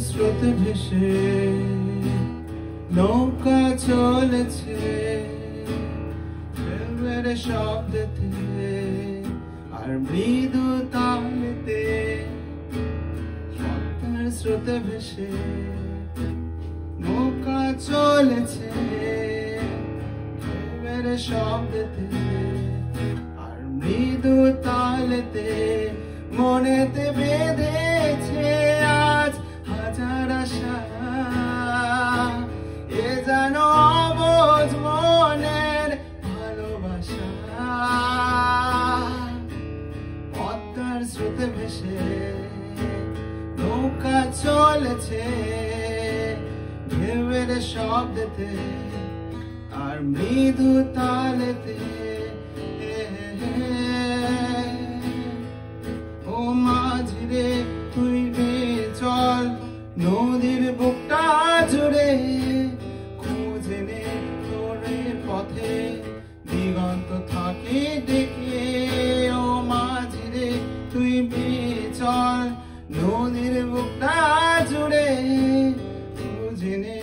স্রোতে ভেসে নৌকা চলেছে ঢেউয়ের শব্দেতে আর মৃদু তালেতে। পদ্মার স্রোতে ভেসে নৌকা চলেছে ঢেউয়ের শব্দেতে আর মৃদু তালেতে। মনেতে বেঁধেছে আজ হাজার আশা, এ যেন অবুঝ মনের ভালোবাসা। পদ্মার স্রোতে ভেসে নৌকা চলেছে ঢেউয়ের শব্দেতে আর মৃদু তালেতে। ও মাঝিরে তুই বেয়ে চল নদীর বুকটা জুড়ে, খুঁজে নে তোর পথে দিগন্ত থাকে ডেকে। ও মাঝিরে তুই বেয়ে চল নদীর বুকটা জুড়ে, খুঁজে নে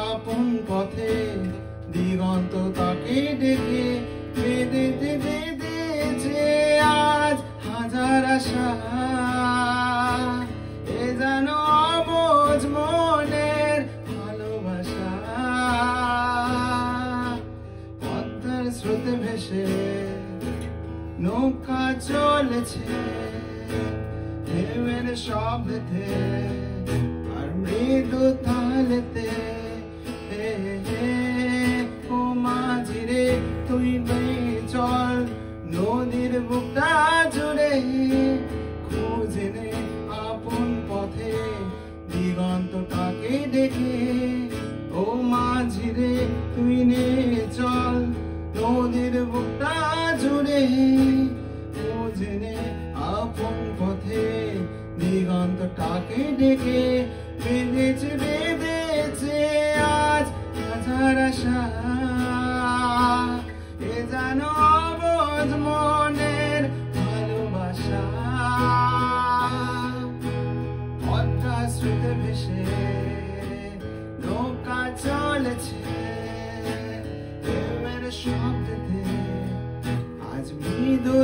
আপন পথে দিগন্ত তাকে ডেকে। বেঁধেতে বেঁধেছে আজ হাজার আশা, এ যেন অবুঝ মনের ভালোবাসা। পদ্মার স্রোতে ভেসে নৌকা চলেছে ঢেউয়ের শব্দেতে আর মৃদু তালেতে। ও মাঝিরে তুই বেয়ে চল নদীর বুকটা জুড়ে, খুঁজে নে আপন পথে দিগন্তটাকে ডেকে। ও মাঝিরে তুই নে চল নদীর বুকটা জুড়ে, খুঁজে নে আপন পথে দিগন্তটাকে ডেকে। বেঁধেছে বেঁধেছে আজ হাজার আশা, এ যেন অবুঝ মনের ভালোবাসা। পদ্মা স্রোতে ভেসে নৌকা চলেছে ঢেউয়ের শব্দেতে আজ মৃদু